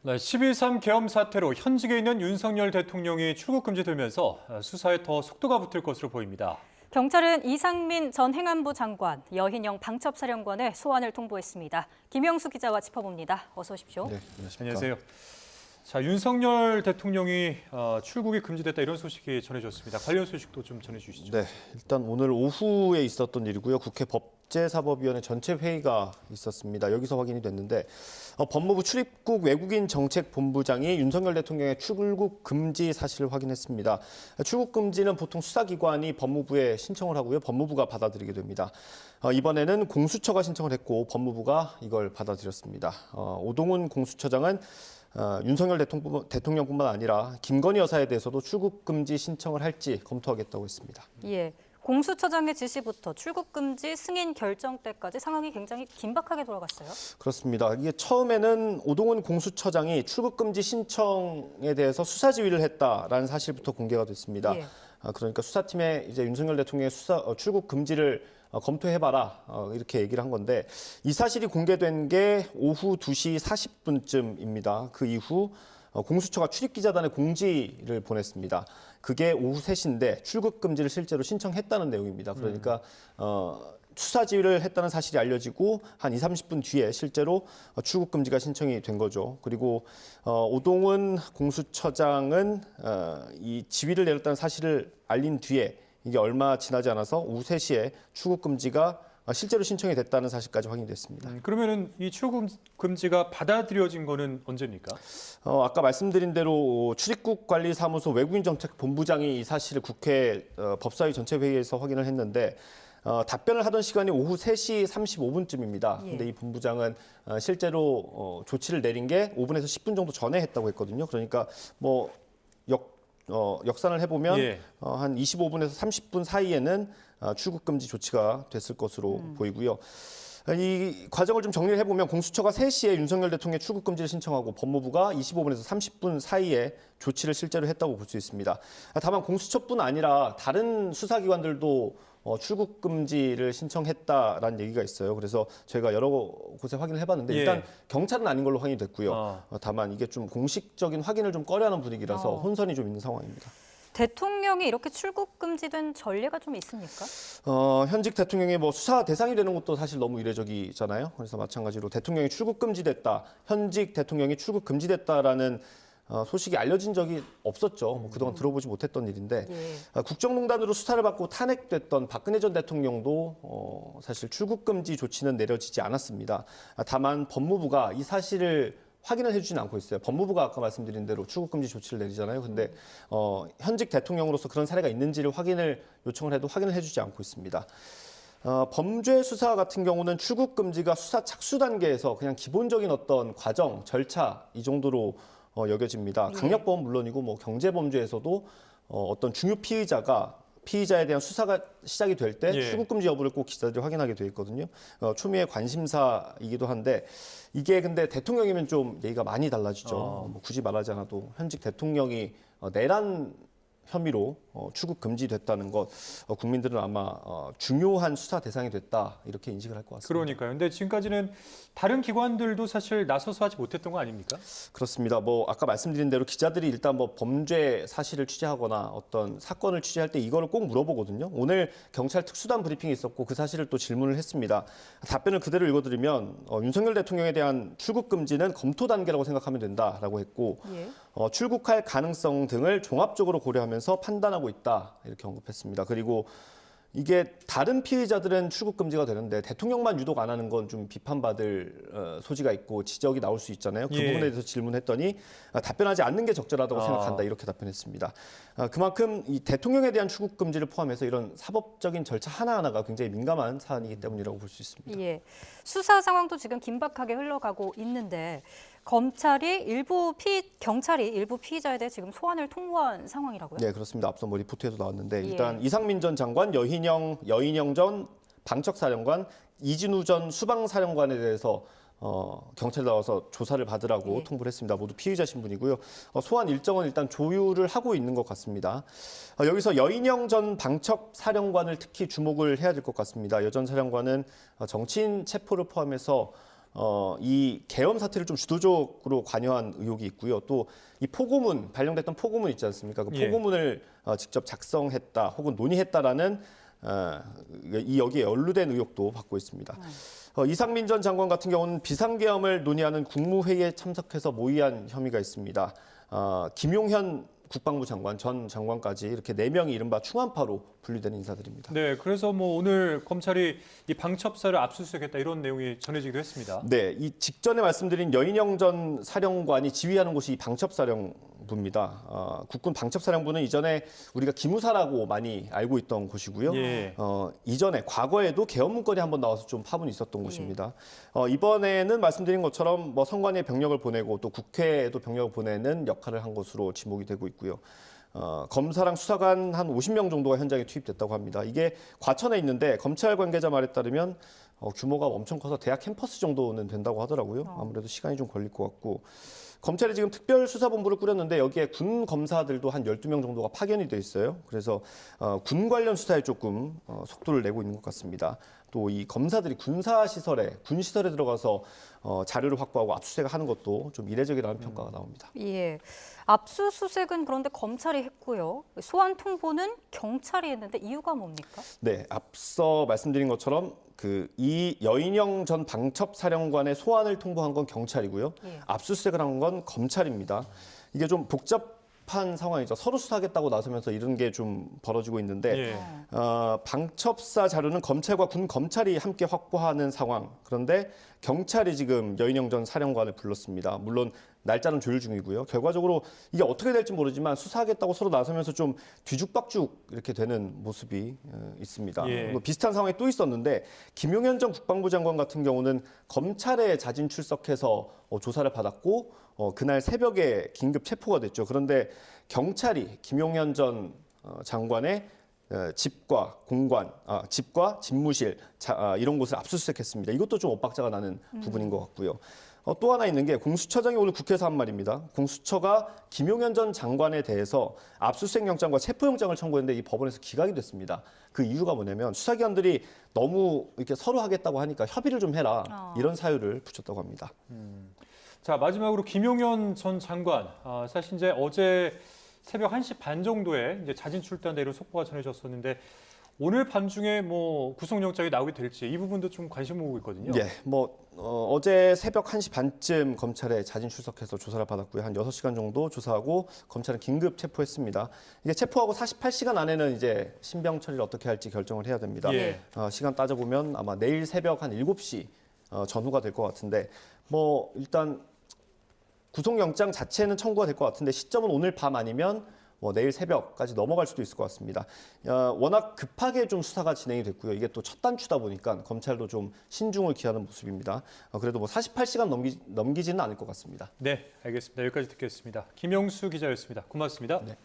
네, 11.3 계엄 사태로 현직에 있는 윤석열 대통령이 출국 금지되면서 수사에 더 속도가 붙을 것으로 보입니다. 경찰은 이상민 전 행안부 장관, 여인영 방첩사령관의 소환을 통보했습니다. 김영수 기자와 짚어봅니다. 어서 오십시오. 네, 안녕하세요. 자, 윤석열 대통령이 출국이 금지됐다 이런 소식이 전해졌습니다. 관련 소식도 좀 전해주시죠. 네, 일단 오늘 오후에 있었던 일이고요. 국회 법제사법위원회 전체 회의가 있었습니다. 여기서 확인이 됐는데 법무부 출입국 외국인 정책본부장이 윤석열 대통령의 출국 금지 사실을 확인했습니다. 출국 금지는 보통 수사기관이 법무부에 신청을 하고요. 법무부가 받아들이게 됩니다. 이번에는 공수처가 신청을 했고 법무부가 이걸 받아들였습니다. 오동훈 공수처장은 윤석열 대통령뿐만 아니라 김건희 여사에 대해서도 출국 금지 신청을 할지 검토하겠다고 했습니다. 예, 공수처장의 지시부터 출국 금지 승인 결정 때까지 상황이 굉장히 긴박하게 돌아갔어요. 그렇습니다. 이게 처음에는 오동훈 공수처장이 출국 금지 신청에 대해서 수사 지휘를 했다라는 사실부터 공개가 됐습니다. 예. 그러니까 수사팀에 이제 윤석열 대통령의 출국 금지를 검토해봐라 이렇게 얘기를 한 건데 이 사실이 공개된 게 오후 2시 40분쯤입니다. 그 이후 공수처가 출입기자단에 공지를 보냈습니다. 그게 오후 3시인데 출국 금지를 실제로 신청했다는 내용입니다. 그러니까 수사 지휘를 했다는 사실이 알려지고 한 30분 뒤에 실제로 출국 금지가 신청이 된 거죠. 그리고 오동훈 공수처장은 이 지휘를 내렸다는 사실을 알린 뒤에 이게 얼마 지나지 않아서 오후 3시에 출국 금지가 실제로 신청이 됐다는 사실까지 확인됐습니다. 그러면은 이 출국 금지가 받아들여진 거는 언제입니까? 아까 말씀드린 대로 출입국관리사무소 외국인정책본부장이 이 사실을 국회 법사위 전체 회의에서 확인을 했는데 답변을 하던 시간이 오후 3시 35분쯤입니다. 근데 이 본부장은 실제로 조치를 내린 게 5분에서 10분 정도 전에 했다고 했거든요. 그러니까 뭐 역산을 해보면 한 25분에서 30분 사이에는 출국 금지 조치가 됐을 것으로 보이고요. 이 과정을 좀 정리를 해보면 공수처가 3시에 윤석열 대통령의 출국 금지를 신청하고 법무부가 25분에서 30분 사이에 조치를 실제로 했다고 볼 수 있습니다. 다만 공수처뿐 아니라 다른 수사기관들도 출국 금지를 신청했다라는 얘기가 있어요. 그래서 저희가 여러 곳에 확인을 해봤는데 일단 경찰은 아닌 걸로 확인이 됐고요. 다만 이게 좀 공식적인 확인을 좀 꺼려하는 분위기라서 혼선이 좀 있는 상황입니다. 대통령이 이렇게 출국 금지된 전례가 좀 있습니까? 현직 대통령이 뭐 수사 대상이 되는 것도 사실 너무 이례적이잖아요. 그래서 마찬가지로 대통령이 출국 금지됐다, 현직 대통령이 출국 금지됐다라는 소식이 알려진 적이 없었죠. 뭐 그동안 들어보지 못했던 일인데 국정농단으로 수사를 받고 탄핵됐던 박근혜 전 대통령도 사실 출국 금지 조치는 내려지지 않았습니다. 다만 법무부가 이 사실을 확인을 해주진 않고 있어요. 법무부가 아까 말씀드린 대로 출국 금지 조치를 내리잖아요. 근데 현직 대통령으로서 그런 사례가 있는지를 확인을 요청을 해도 확인을 해주지 않고 있습니다. 범죄 수사 같은 경우는 출국 금지가 수사 착수 단계에서 그냥 기본적인 어떤 과정, 절차 이 정도로 여겨집니다. 강력범은 물론이고 뭐 경제범죄에서도 어떤 중요 피의자에 대한 수사가 시작이 될 때 출국 금지 여부를 꼭 기자들이 확인하게 돼 있거든요. 초미의 관심사이기도 한데 이게 근데 대통령이면 좀 얘기가 많이 달라지죠. 뭐 굳이 말하지 않아도 현직 대통령이 내란 혐의로 출국 금지됐다는 것 국민들은 아마 중요한 수사 대상이 됐다 이렇게 인식을 할 것 같습니다. 그러니까요. 근데 지금까지는 다른 기관들도 사실 나서서 하지 못했던 거 아닙니까? 그렇습니다. 뭐 아까 말씀드린 대로 기자들이 일단 뭐 범죄 사실을 취재하거나 어떤 사건을 취재할 때 이거를 꼭 물어보거든요. 오늘 경찰 특수단 브리핑이 있었고 그 사실을 또 질문을 했습니다. 답변을 그대로 읽어드리면 윤석열 대통령에 대한 출국 금지는 검토 단계라고 생각하면 된다라고 했고 출국할 가능성 등을 종합적으로 고려하면서 판단하고 있다 이렇게 언급했습니다. 그리고 이게 다른 피의자들은 출국 금지가 되는데 대통령만 유독 안 하는 건 좀 비판받을 소지가 있고 지적이 나올 수 있잖아요. 그 부분에 대해서 질문했더니 답변하지 않는 게 적절하다고 생각한다 이렇게 답변했습니다. 그만큼 이 대통령에 대한 출국 금지를 포함해서 이런 사법적인 절차 하나하나가 굉장히 민감한 사안이기 때문이라고 볼 수 있습니다. 예, 수사 상황도 지금 긴박하게 흘러가고 있는데 경찰이 일부 피의자에 대해 지금 소환을 통보한 상황이라고요? 네, 그렇습니다. 앞서 뭐 리포트에도 나왔는데 일단 이상민 전 장관, 여인영 전 방척사령관, 이진우 전 수방사령관에 대해서 경찰에 나와서 조사를 받으라고 통보를 했습니다. 모두 피의자 신분이고요. 소환 일정은 일단 조율을 하고 있는 것 같습니다. 여기서 여인영 전 방척사령관을 특히 주목을 해야 될 것 같습니다. 여 전 사령관은 정치인 체포를 포함해서 이 계엄 사태를 좀 주도적으로 관여한 의혹이 있고요. 또 이 포고문, 발령됐던 포고문 있지 않습니까? 그 예. 포고문을 직접 작성했다 혹은 논의했다라는 여기에 연루된 의혹도 받고 있습니다. 이상민 전 장관 같은 경우는 비상계엄을 논의하는 국무회의에 참석해서 모의한 혐의가 있습니다. 김용현 국방부 장관, 전 장관까지 이렇게 4명이 이른바 충안파로 분류되는 인사들입니다. 네, 그래서 뭐 오늘 검찰이 이 방첩사를 압수수색했다 이런 내용이 전해지기도 했습니다. 네, 이 직전에 말씀드린 여인영 전 사령관이 지휘하는 곳이 이 방첩사령부입니다. 국군 방첩사령부는 이전에 우리가 기무사라고 많이 알고 있던 곳이고요. 예. 이전에 과거에도 계엄 문건이 한번 나와서 좀 파문이 있었던 곳입니다. 이번에는 말씀드린 것처럼 뭐 선관위에 병력을 보내고 또 국회에도 병력을 보내는 역할을 한 것으로 지목이 되고 있고요. 검사랑 수사관 한 50명 정도가 현장에 투입됐다고 합니다. 이게 과천에 있는데 검찰 관계자 말에 따르면 규모가 엄청 커서 대학 캠퍼스 정도는 된다고 하더라고요. 아무래도 시간이 좀 걸릴 것 같고 검찰이 지금 특별수사본부를 꾸렸는데 여기에 군 검사들도 한 12명 정도가 파견이 돼 있어요. 그래서 군 관련 수사에 조금 속도를 내고 있는 것 같습니다. 또 이 검사들이 군 시설에 들어가서 자료를 확보하고 압수수색을 하는 것도 좀 이례적이라는 평가가 나옵니다. 예. 압수수색은 그런데 검찰이 했고요. 소환 통보는 경찰이 했는데 이유가 뭡니까? 네, 앞서 말씀드린 것처럼 이 여인영 전 방첩사령관의 소환을 통보한 건 경찰이고요. 예. 압수수색을 한 건 검찰입니다. 이게 좀 복잡한 상황이죠. 서로 수사하겠다고 나서면서 이런 게 좀 벌어지고 있는데 예. 방첩사 자료는 검찰과 군 검찰이 함께 확보하는 상황. 그런데 경찰이 지금 여인영 전 사령관을 불렀습니다. 물론 날짜는 조율 중이고요. 결과적으로 이게 어떻게 될지 모르지만 수사하겠다고 서로 나서면서 좀 뒤죽박죽 이렇게 되는 모습이 있습니다. 예. 뭐 비슷한 상황이 또 있었는데 김용현 전 국방부 장관 같은 경우는 검찰에 자진 출석해서 조사를 받았고 그날 새벽에 긴급 체포가 됐죠. 그런데 경찰이 김용현 전 장관의 집과 공관, 집과 집무실 이런 곳을 압수수색했습니다. 이것도 좀 엇박자가 나는 부분인 것 같고요. 또 하나 있는 게 공수처장이 오늘 국회에서 한 말입니다. 공수처가 김용현 전 장관에 대해서 압수수색 영장과 체포영장을 청구했는데 이 법원에서 기각이 됐습니다. 그 이유가 뭐냐면 수사기관들이 너무 이렇게 서로 하겠다고 하니까 협의를 좀 해라 이런 사유를 붙였다고 합니다. 자, 마지막으로 김용현 전 장관. 사실 이제 어제 새벽 1시 반 정도에 이제 자진 출두한다 이런 속보가 전해졌었는데 오늘 밤중에 뭐 구속영장이 나오게 될지 이 부분도 좀 관심 모으고 있거든요. 예, 어제 새벽 1시 반쯤 검찰에 자진 출석해서 조사를 받았고요. 한 6시간 정도 조사하고 검찰은 긴급 체포했습니다. 이게 체포하고 48시간 안에는 이제 신병 처리를 어떻게 할지 결정을 해야 됩니다. 예. 시간 따져보면 아마 내일 새벽 한 7시 전후가 될 것 같은데 일단 구속영장 자체는 청구가 될 것 같은데 시점은 오늘 밤 아니면 내일 새벽까지 넘어갈 수도 있을 것 같습니다. 워낙 급하게 좀 수사가 진행이 됐고요. 이게 또 첫 단추다 보니까 검찰도 좀 신중을 기하는 모습입니다. 그래도 48시간 넘기지는 않을 것 같습니다. 네, 알겠습니다. 여기까지 듣겠습니다. 김영수 기자였습니다. 고맙습니다. 네.